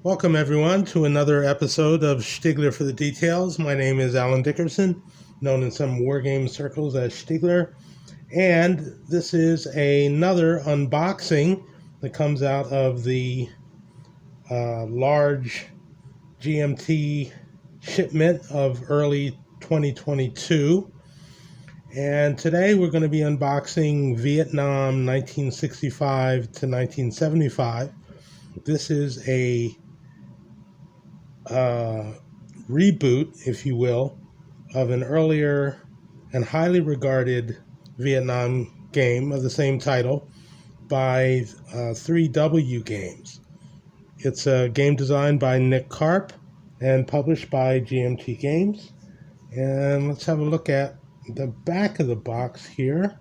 Welcome, everyone, to another episode of Stigler for the Details. My name is Alan Dickerson, known in some wargame circles as Stigler, and this is another unboxing that comes out of the large GMT shipment of early 2022. And today we're going to be unboxing Vietnam 1965 to 1975. This is a reboot, if you will, of an earlier and highly regarded Vietnam game of the same title by 3W Games. It's a game designed by Nick Karp and published by GMT Games. And let's have a look at the back of the box here.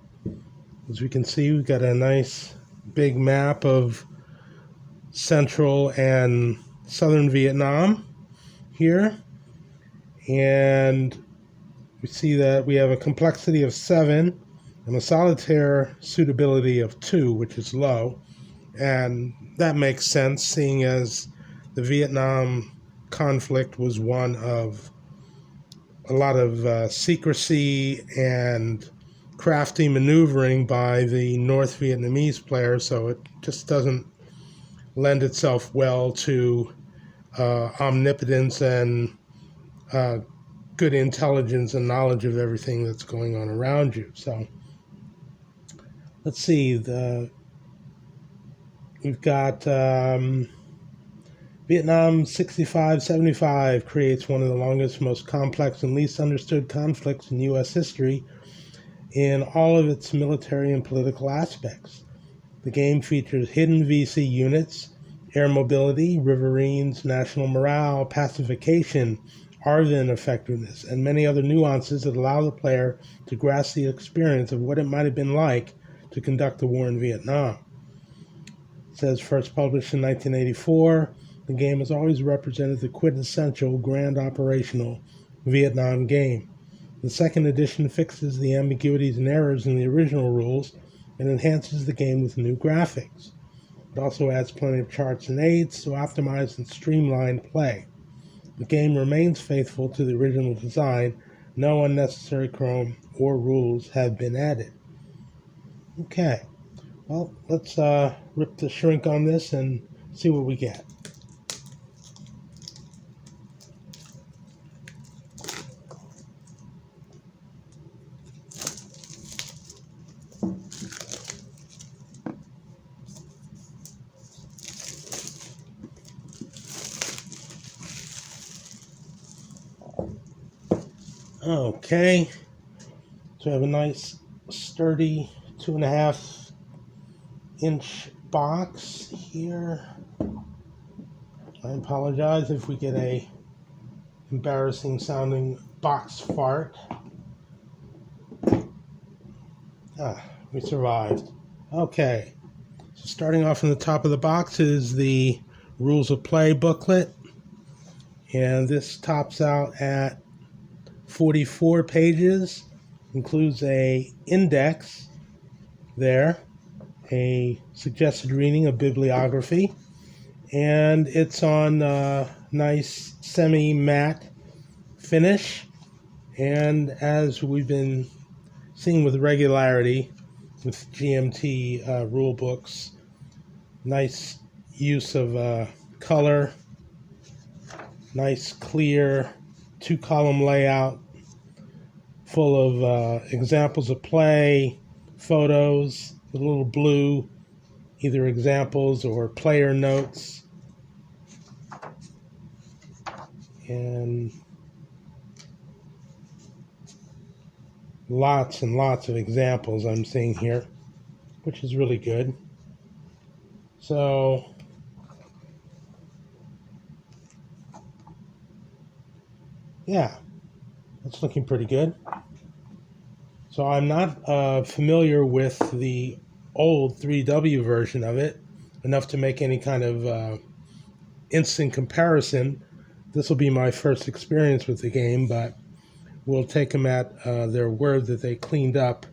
As we can see, we've got a nice big map of Central and Southern Vietnam here, and we see that we have a complexity of 7 and a solitaire suitability of 2, which is low, and that makes sense seeing as the Vietnam conflict was one of a lot of secrecy and crafty maneuvering by the North Vietnamese players, so it just doesn't lend itself well to omnipotence and good intelligence and knowledge of everything that's going on around you. So let's see, we've got Vietnam 65-75 creates one of the longest, most complex, and least understood conflicts in U.S. history in all of its military and political aspects. The game features hidden VC units, air mobility, riverines, national morale, pacification, ARVN effectiveness, and many other nuances that allow the player to grasp the experience of what it might have been like to conduct the war in Vietnam. It says first published in 1984, the game has always represented the quintessential grand operational Vietnam game. The second edition fixes the ambiguities and errors in the original rules and enhances the game with new graphics. It also adds plenty of charts and aids to optimize and streamline play. The game remains faithful to the original design. No unnecessary chrome or rules have been added. Okay, well, let's rip the shrink on this and see what we get. Okay, so we have a nice sturdy 2.5 inch box here. I apologize if we get a embarrassing sounding box fart. We survived. Okay, so starting off from the top of the box is the Rules of Play booklet, and this tops out at 44 pages, includes a index there, a suggested reading of bibliography, and it's on a nice semi-matte finish. And as we've been seeing with regularity with GMT rule books, nice use of color, nice clear 2-column layout full of examples of play, photos, the little blue, either examples or player notes, and lots and lots of examples I'm seeing here, which is really good. So yeah, that's looking pretty good. So I'm not familiar with the old 3W version of it enough to make any kind of instant comparison. This will be my first experience with the game, but we'll take them at their word that they cleaned up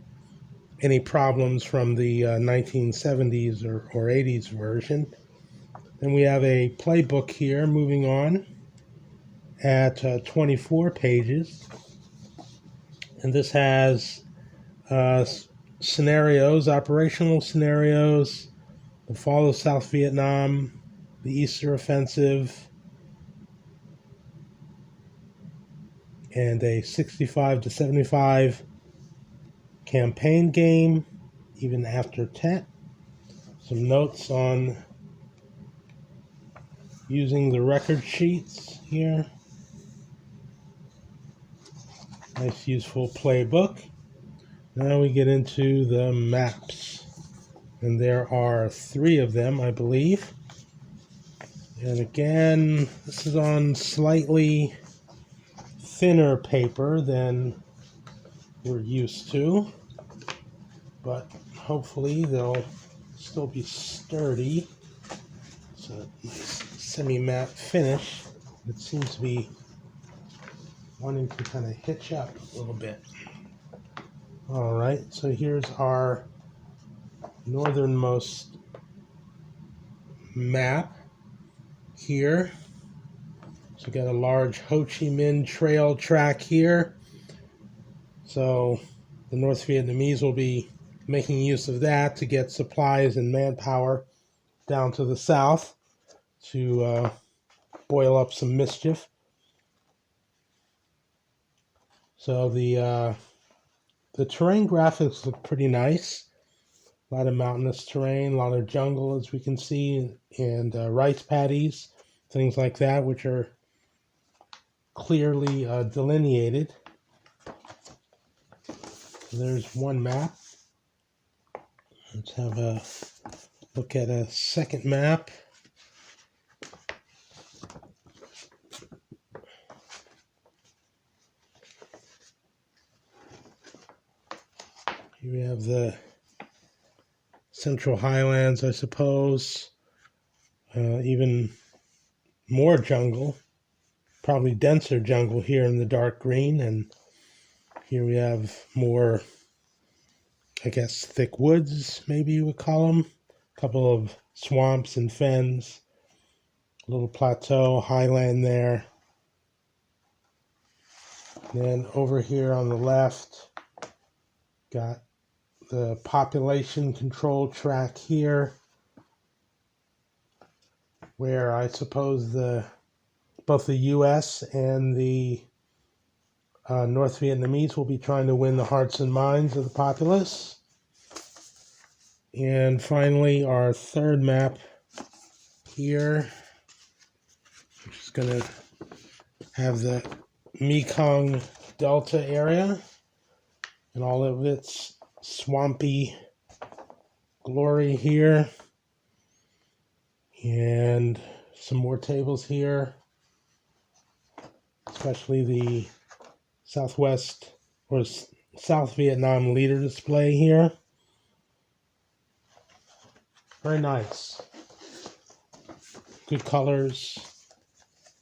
any problems from the 1970s or 80s version. Then we have a playbook here, moving on at 24 pages. And this has scenarios, operational scenarios, the fall of South Vietnam, the Easter Offensive, and a 65 to 75 campaign game, even after Tet. Some notes on using the record sheets here. Nice, useful playbook. Now we get into the maps. And there are 3 of them, I believe. And again, this is on slightly thinner paper than we're used to. But hopefully they'll still be sturdy. It's a nice semi-matte finish. It seems to be wanting to kind of hitch up a little bit. Alright, so here's our northernmost map here. So we got a large Ho Chi Minh Trail track here. So the North Vietnamese will be making use of that to get supplies and manpower down to the south to boil up some mischief. So the terrain graphics look pretty nice. A lot of mountainous terrain, a lot of jungle, as we can see, and rice paddies, things like that, which are clearly delineated. There's one map. Let's have a look at a second map. Here we have the Central Highlands, I suppose. Even more jungle, probably denser jungle here in the dark green, and here we have more, I guess, thick woods, maybe you would call them. A couple of swamps and fens, a little plateau, highland there. Then over here on the left, got the population control track here, where I suppose both the U.S. and the North Vietnamese will be trying to win the hearts and minds of the populace. And finally, our third map here, which is going to have the Mekong Delta area and all of its swampy glory here. And some more tables here, especially the Southwest or South Vietnam leader display here. Very nice. Good colors,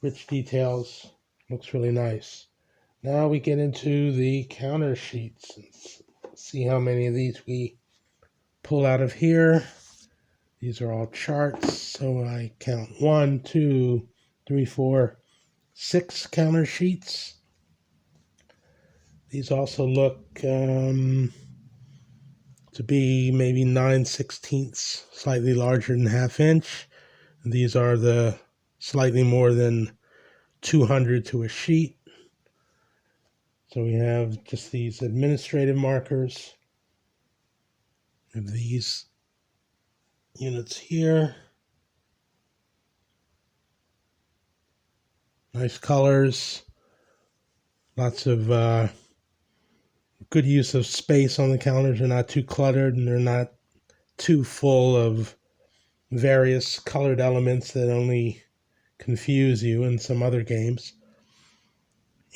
rich details. Looks really nice. Now we get into the counter sheets and see how many of these we pull out of here. These are all charts, so I count 1, 2, 3, 4, 6 counter sheets. These also look to be maybe 9/16, slightly larger than ½ inch. These are the slightly more than 200 to a sheet. So we have just these administrative markers of these units here. Nice colors. Lots of good use of space on the counters. They're not too cluttered and they're not too full of various colored elements that only confuse you in some other games.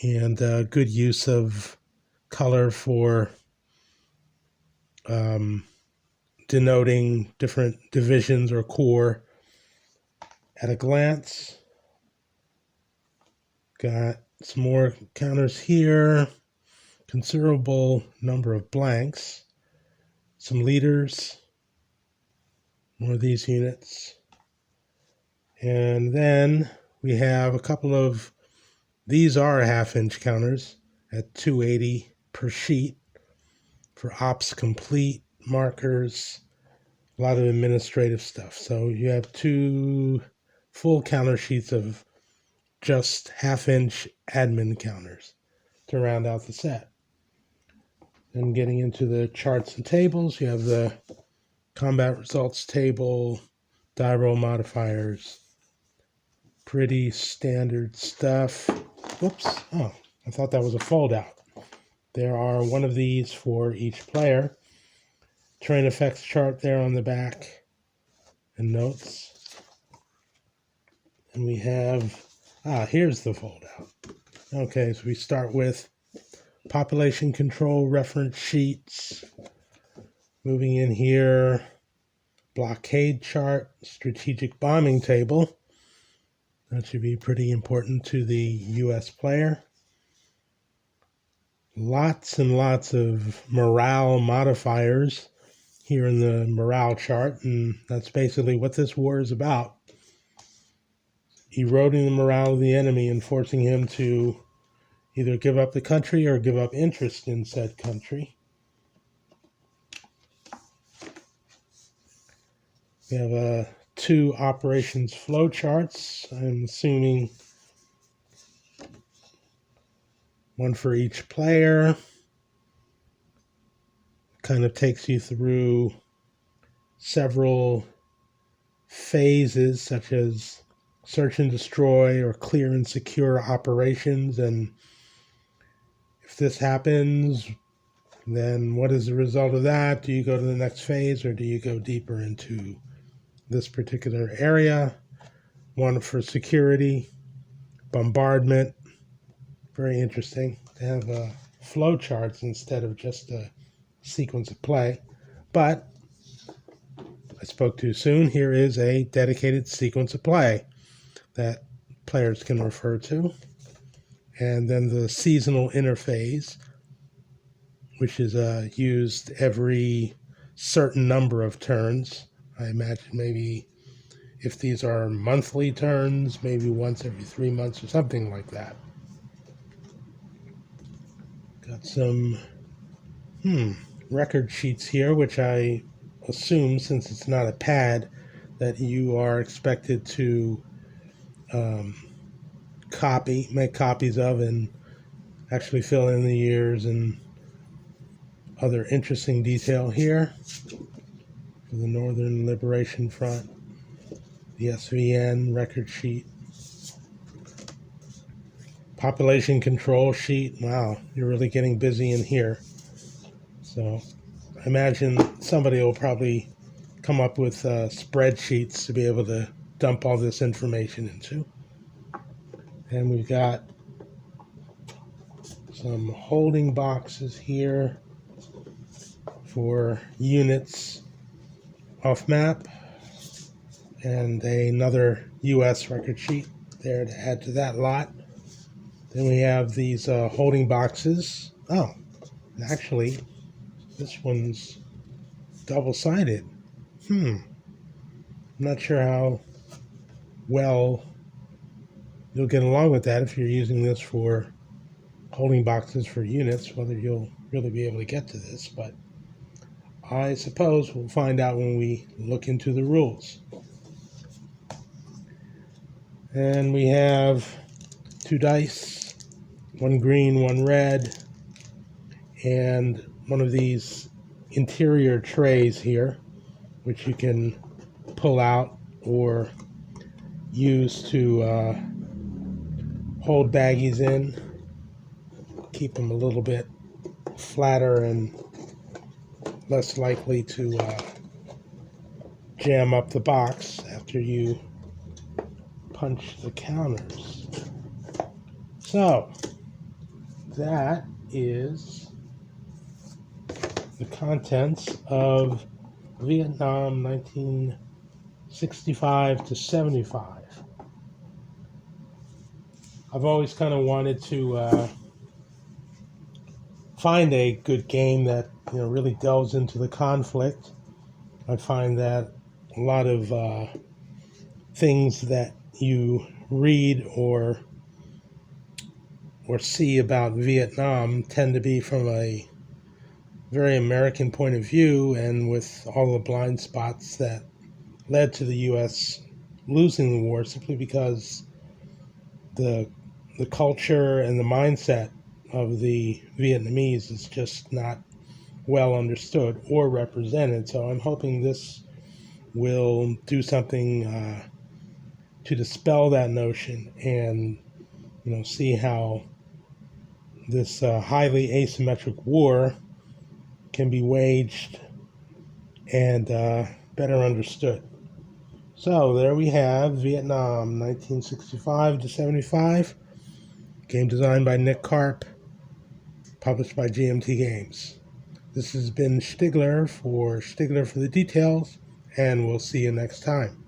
And good use of color for denoting different divisions or corps at a glance. Got some more counters here, considerable number of blanks, some leaders, more of these units, And then we have a couple of, these are 1/2-inch counters at $2.80 per sheet for ops complete, markers, a lot of administrative stuff. So you have 2 full counter sheets of just 1/2-inch admin counters to round out the set. Then getting into the charts and tables, you have the combat results table, die roll modifiers, pretty standard stuff. Whoops, oh, I thought that was a fold out. There are one of these for each player. Terrain effects chart there on the back and notes. And we have, here's the fold out. Okay, so we start with population control reference sheets. Moving in here, blockade chart, strategic bombing table. That should be pretty important to the US player. Lots and lots of morale modifiers here in the morale chart, and that's basically what this war is about. Eroding the morale of the enemy and forcing him to either give up the country or give up interest in said country. We have 2 operations flow charts. I'm assuming one for each player. Kind of takes you through several phases, such as search and destroy or clear and secure operations. And if this happens, then what is the result of that? Do you go to the next phase or do you go deeper into this particular area? One for security, bombardment. Very interesting to have flow charts instead of just a sequence of play. But I spoke too soon. Here is a dedicated sequence of play that players can refer to. And then the seasonal interphase, which is used every certain number of turns. I imagine maybe if these are monthly turns, maybe once every 3 months or something like that. Got some record sheets here, which I assume, since it's not a pad, that you are expected to make copies of and actually fill in the years and other interesting detail here. For the Northern Liberation Front, the SVN record sheet. Population control sheet. Wow, you're really getting busy in here. So I imagine somebody will probably come up with spreadsheets to be able to dump all this information into. And we've got some holding boxes here for units off map, and another US record sheet there to add to that lot. Then we have these holding boxes. Oh, actually, this one's double-sided. I'm not sure how well you'll get along with that if you're using this for holding boxes for units, whether you'll really be able to get to this, but I suppose we'll find out when we look into the rules. And we have 2 dice, 1 green, 1 red, and one of these interior trays here, which you can pull out or use to hold baggies in, keep them a little bit flatter and less likely to jam up the box after you punch the counters. So that is the contents of Vietnam 1965 to 75. I've always kind of wanted to find a good game that really delves into the conflict. I find that a lot of things that you read or see about Vietnam tend to be from a very American point of view, and with all the blind spots that led to the U.S. losing the war, simply because the culture and the mindset of the Vietnamese is just not well understood or represented. So I'm hoping this will do something to dispel that notion, and see how this highly asymmetric war can be waged and better understood. So there we have Vietnam, 1965 to 75. Game designed by Nick Karp, published by GMT Games. This has been Stigler for the Details, and we'll see you next time.